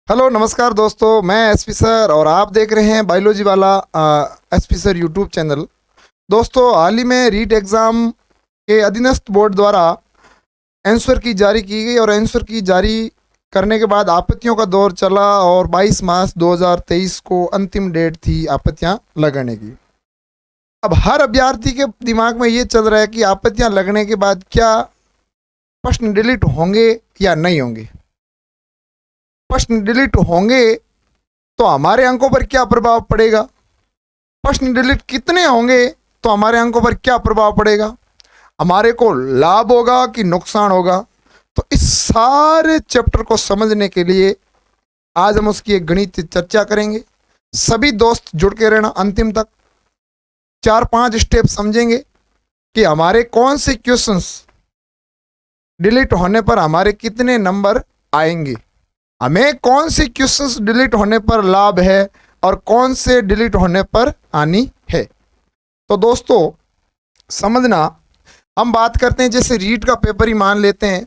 Hello नमस्कार दोस्तों, मैं एसपी सर और आप देख रहे हैं बायोलॉजी वाला एसपी सर यूट्यूब चैनल। दोस्तों, हाल ही में रीट एग्ज़ाम के अधीनस्थ बोर्ड द्वारा आंसर की जारी की गई और आंसर की जारी करने के बाद आपत्तियों का दौर चला और 22 मार्च 2023 को अंतिम डेट थी आपत्तियां लगाने की। अब हर अभ्यर्थी के दिमाग में ये चल रहा है कि आपत्तियां लगने के बाद क्या प्रश्न डिलीट होंगे या नहीं होंगे। प्रश्न डिलीट होंगे तो हमारे अंकों पर क्या प्रभाव पड़ेगा, प्रश्न डिलीट कितने होंगे तो हमारे अंकों पर क्या प्रभाव पड़ेगा, हमारे को लाभ होगा कि नुकसान होगा। तो इस सारे चैप्टर को समझने के लिए आज हम उसकी एक गणित चर्चा करेंगे। सभी दोस्त जुड़ के रहना अंतिम तक। 4-5 स्टेप समझेंगे कि हमारे कौन से क्वेश्चंस डिलीट होने पर हमारे कितने नंबर आएंगे, हमें कौन से क्वेश्चंस डिलीट होने पर लाभ है और कौन से डिलीट होने पर हानि है। तो दोस्तों समझना, हम बात करते हैं जैसे रीट का पेपर ही मान लेते हैं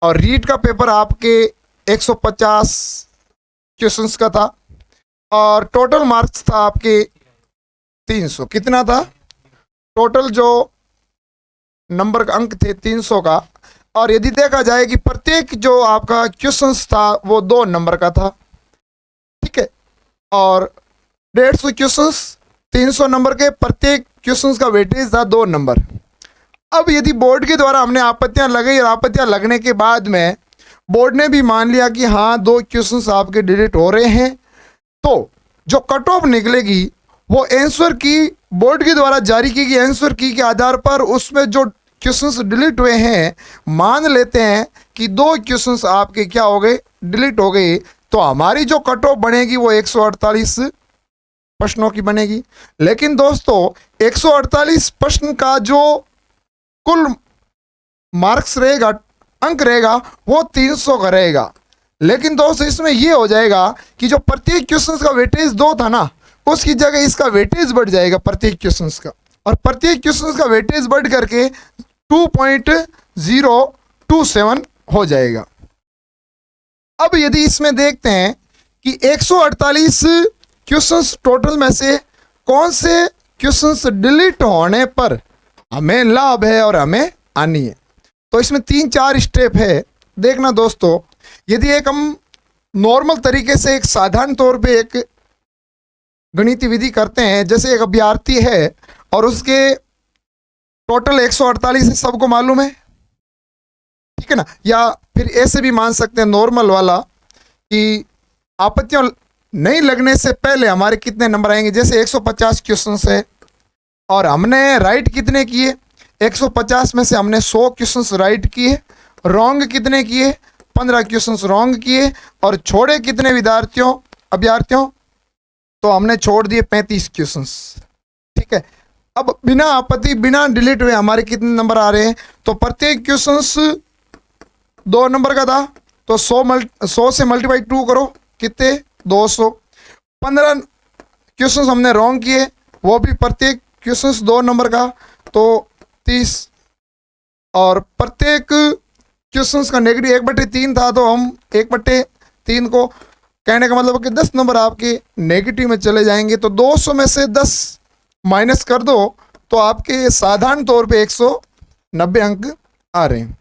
और रीट का पेपर आपके 150 क्वेश्चंस का था और टोटल मार्क्स था आपके 300। कितना था टोटल, जो नंबर का अंक थे 300 का। और यदि देखा जाए कि प्रत्येक जो आपका क्वेश्चंस था वो 2 नंबर का था, ठीक है, और 150 क्वेश्चंस 300 नंबर के, प्रत्येक क्वेश्चंस का वेटेज था 2 नंबर। अब यदि बोर्ड के द्वारा हमने आपत्तियां लगाई और आपत्तियां लगने के बाद में बोर्ड ने भी मान लिया कि हाँ 2 क्वेश्चंस आपके डिलीट हो रहे हैं, तो जो कट ऑफ निकलेगी वो आंसर की, बोर्ड के द्वारा जारी की गई आंसर की के आधार पर उसमें जो क्वेश्चंस डिलीट हुए हैं, मान लेते हैं कि 2 क्वेश्चंस आपके क्या हो गए, डिलीट हो गए, तो हमारी जो कट ऑफ बनेगी वो 148 प्रश्नों की बनेगी। लेकिन दोस्तों 148 प्रश्न का जो कुल मार्क्स रहेगा, अंक रहेगा, वो 300 का रहेगा। लेकिन दोस्तों इसमें ये हो जाएगा कि जो प्रत्येक क्वेश्चंस का वेटेज 2 था ना, उसकी जगह इसका वेटेज बढ़ जाएगा प्रत्येक क्वेश्चंस का, और प्रत्येक क्वेश्चंस का वेटेज बढ़ करके 2.027 हो जाएगा। अब यदि इसमें देखते हैं कि 148 क्वेश्चंस टोटल में से कौन से क्वेश्चंस डिलीट होने पर हमें लाभ है और हमें हानि है, तो इसमें 3-4 स्टेप है। देखना दोस्तों, यदि एक हम नॉर्मल तरीके से एक साधारण तौर पे एक गणितीय विधि करते हैं, जैसे एक अभ्यर्थी है और उसके टोटल 148 सबको मालूम है, ठीक है ना, या फिर ऐसे भी मान सकते हैं नॉर्मल वाला कि आपत्तियां नहीं लगने से पहले हमारे कितने नंबर आएंगे। जैसे 150 क्वेश्चंस है और हमने राइट कितने किए, 150 में से हमने 100 क्वेश्चंस राइट किए, रॉन्ग कितने किए, 15 क्वेश्चंस रॉन्ग किए, और छोड़े कितने अभ्यर्थियों, तो हमने छोड़ दिए 35 क्वेश्चंस, ठीक है। अब बिना आपत्ति, बिना डिलीट हुए हमारे कितने नंबर आ रहे हैं, तो प्रत्येक क्वेश्चंस 2 नंबर का था, तो 100 से मल्टीप्लाई 2 करो, कितने 200। 15 क्वेश्चंस हमने रॉन्ग किए, वो भी प्रत्येक क्वेश्चंस 2 नंबर का, तो 30। और प्रत्येक क्वेश्चंस का नेगेटिव 1/3 था, तो हम 1/3 को, कहने का मतलब कि 10 नंबर आपके नेगेटिव में चले जाएंगे। तो 200 में से 10 माइनस कर दो तो आपके साधारण तौर पे 190 अंक आ रहे हैं।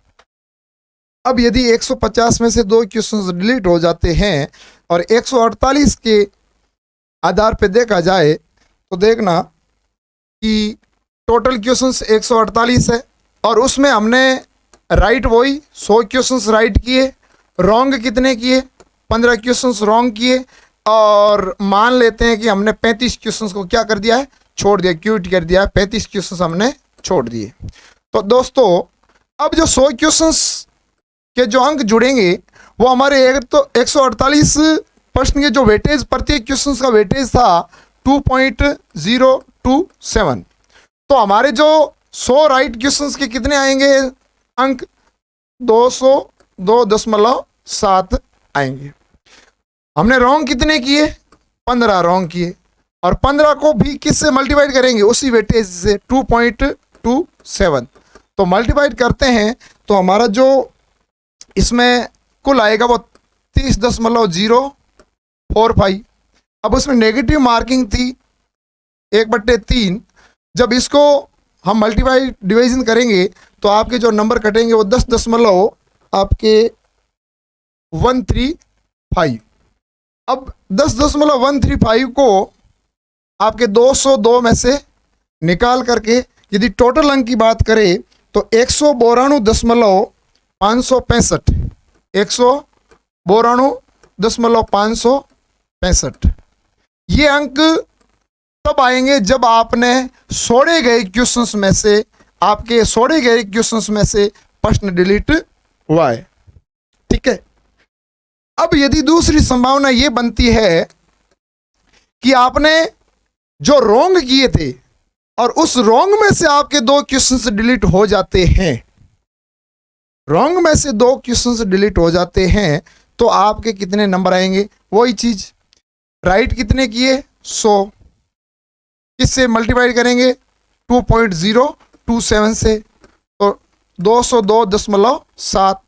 अब यदि 150 में से 2 क्वेश्चंस डिलीट हो जाते हैं और 148 के आधार पे देखा जाए, तो देखना कि टोटल क्वेश्चंस 148 है और उसमें हमने राइट वही 100 क्वेश्चंस राइट किए, रॉन्ग कितने किए, 15 क्वेश्चंस रॉन्ग किए, और मान लेते हैं कि हमने 35 क्वेश्चंस को क्या कर दिया है, छोड़ दिया, क्यूट कर दिया, 35 क्वेश्चंस हमने छोड़ दिए। तो दोस्तों अब जो 100 क्वेश्चंस के जो अंक जुड़ेंगे वो हमारे एक तो 148 प्रश्न के जो वेटेज, प्रत्येक क्वेश्चंस का वेटेज था 2.027, तो हमारे जो 100 राइट क्वेश्चंस के कितने आएंगे अंक, 202.7 आएंगे। हमने रॉन्ग कितने किए, 15 रॉन्ग किए, और 15 को भी किससे मल्टीप्लाइड करेंगे, उसी वेटेज से 2.27, तो मल्टीप्लाइड करते हैं तो हमारा जो इसमें कुल आएगा वो 30.0 4/5। अब उसमें नेगेटिव मार्किंग थी 1/3। जब इसको हम मल्टीप्लाई डिवीजन करेंगे तो आपके जो नंबर कटेंगे वो 10 आपके 135। अब 10.135 को आपके 202 में से निकाल करके यदि टोटल अंक की बात करें तो 192.565, 192.565 ये अंक तब आएंगे जब आपने छोड़े गए क्वेश्चंस में से, आपके छोड़े गए क्वेश्चंस में से प्रश्न डिलीट हुआ है। ठीक है। अब यदि दूसरी संभावना ये बनती है कि आपने जो रॉन्ग किए थे और उस रॉन्ग में से आपके 2 क्वेश्चंस डिलीट हो जाते हैं, रॉन्ग में से 2 क्वेश्चंस डिलीट हो जाते हैं, तो आपके कितने नंबर आएंगे? वही चीज, राइट कितने किए? 100। किससे मल्टीप्लाई करेंगे? 2.027 से, तो 202.7।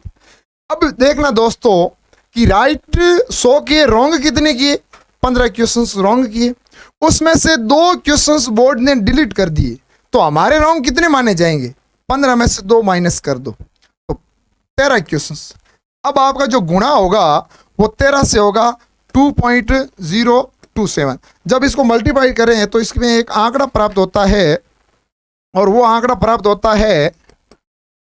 अब देखना दोस्तों कि राइट 100 किए, रॉन्ग कितने किए? 15 क्वेश्चंस रॉन्ग किए, उसमें से 2 क्वेश्चंस बोर्ड ने डिलीट कर दिए, तो हमारे रॉन्ग कितने माने जाएंगे? 15 में से 2 माइनस कर दो तो 13 क्वेश्चंस। अब आपका जो गुणा होगा वो 13 से होगा 2.027। जब इसको मल्टीप्लाई करें तो इसमें एक आंकड़ा प्राप्त होता है और वो आंकड़ा प्राप्त होता है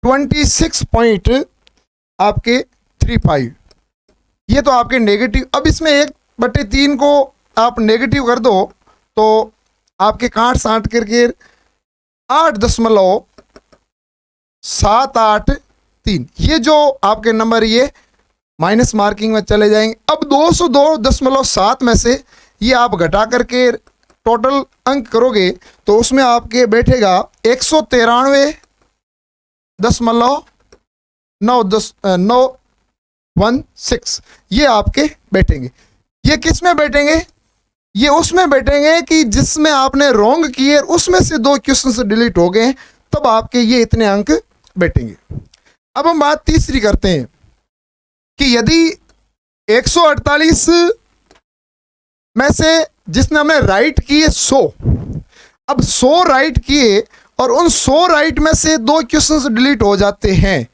26.35। ये तो आपके नेगेटिव। अब इसमें 1/3 को आप नेगेटिव कर दो तो आपके काट साट करके 8.783 ये जो आपके नंबर ये माइनस मार्किंग में चले जाएंगे। अब 202.7 में से ये आप घटा करके टोटल अंक करोगे तो उसमें आपके बैठेगा 193.916। ये आपके बैठेंगे। ये किस में बैठेंगे? ये उसमें बैठेंगे कि जिसमें आपने रॉन्ग किए, उसमें से 2 क्वेश्चंस डिलीट हो गए, तब आपके ये इतने अंक बैठेंगे। अब हम बात तीसरी करते हैं कि यदि 148 में से जिसने हमने राइट किए 100, अब 100 राइट किए और उन 100 राइट में से 2 क्वेश्चंस डिलीट हो जाते हैं,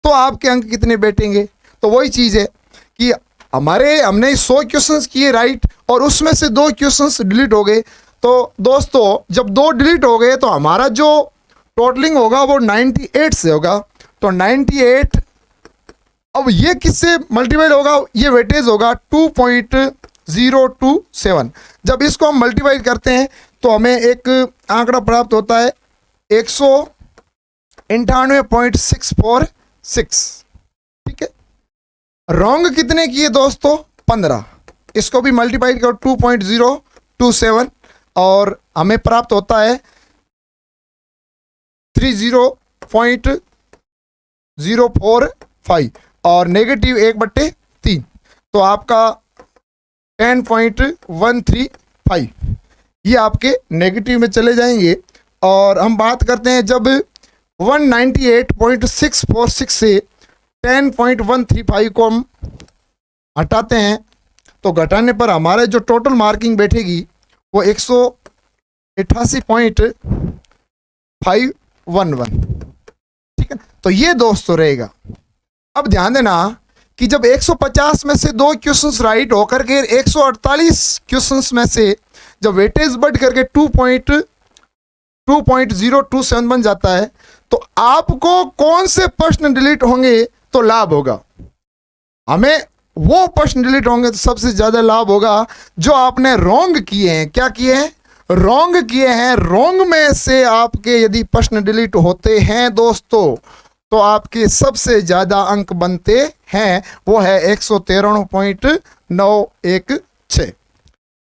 तो आपके अंक कितने बैठेंगे? तो वही चीज़ है कि हमने 100 क्वेश्चंस किए राइट और उसमें से 2 क्वेश्चंस डिलीट हो गए, तो दोस्तों जब 2 डिलीट हो गए तो हमारा जो टोटलिंग होगा वो 98 से होगा। तो 98, अब ये किससे मल्टीप्लाई होगा? ये वेटेज होगा 2.027। जब इसको हम मल्टीप्लाई करते हैं तो हमें एक आंकड़ा प्राप्त होता है 198.646। ठीक है। रॉन्ग कितने किए दोस्तों? 15। इसको भी मल्टीप्लाई करो 2.027 और हमें प्राप्त होता है 30.045 और नेगेटिव 1/3, तो आपका 10.135 ये आपके नेगेटिव में चले जाएंगे। और हम बात करते हैं जब 198.646 से 10.135 को हम हटाते हैं तो घटाने पर हमारे जो टोटल मार्किंग बैठेगी वो 188.511। ठीक है। तो ये दोस्तों रहेगा। अब ध्यान देना कि जब 150 में से 2 क्वेश्चंस राइट होकर के 148 क्वेश्चंस में से जब वेटेज बढ़ करके 2.027 बन जाता है, तो आपको कौन से प्रश्न डिलीट होंगे तो लाभ होगा? हमें वो प्रश्न डिलीट होंगे तो सबसे ज्यादा लाभ होगा जो आपने रॉन्ग किए हैं। क्या किए हैं? रॉन्ग किए हैं। रॉन्ग में से आपके यदि प्रश्न डिलीट होते हैं दोस्तों तो आपके सबसे ज्यादा अंक बनते हैं, वो है 193.916।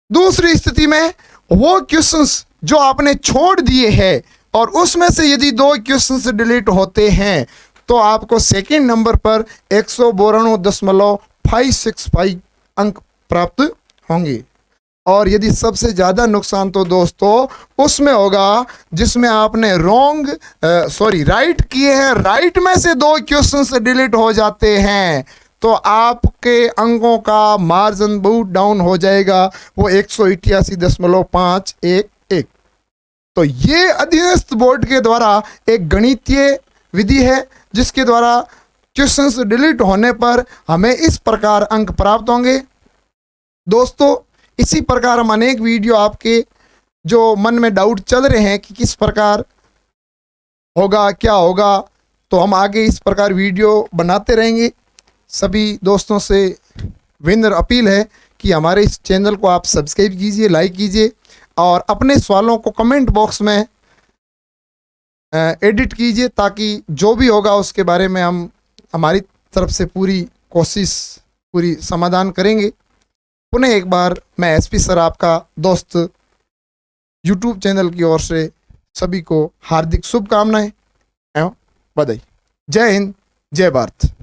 दूसरी स्थिति में वो क्वेश्चंस जो आपने छोड़ दिए हैं और उसमें से यदि 2 क्वेश्चंस डिलीट होते हैं तो आपको सेकंड नंबर पर 192.565 अंक प्राप्त होंगे। और यदि सबसे ज़्यादा नुकसान तो दोस्तों उसमें होगा जिसमें आपने राइट किए हैं, राइट में से 2 क्वेश्चंस डिलीट हो जाते हैं, तो आपके अंकों का मार्जिन बहुत डाउन हो जाएगा, वो 188.511। तो ये अधीनस्थ बोर्ड के द्वारा एक गणितीय विधि है जिसके द्वारा क्वेश्चंस डिलीट होने पर हमें इस प्रकार अंक प्राप्त होंगे। दोस्तों, इसी प्रकार हम अनेक वीडियो आपके जो मन में डाउट चल रहे हैं कि किस प्रकार होगा, क्या होगा, तो हम आगे इस प्रकार वीडियो बनाते रहेंगे। सभी दोस्तों से विनम्र अपील है कि हमारे इस चैनल को आप सब्सक्राइब कीजिए, लाइक कीजिए और अपने सवालों को कमेंट बॉक्स में एडिट कीजिए, ताकि जो भी होगा उसके बारे में हम हमारी तरफ से पूरी कोशिश, पूरी समाधान करेंगे। पुनः एक बार मैं एसपी सर आपका दोस्त यूट्यूब चैनल की ओर से सभी को हार्दिक शुभकामनाएं एवं बधाई। जय हिंद, जय भारत।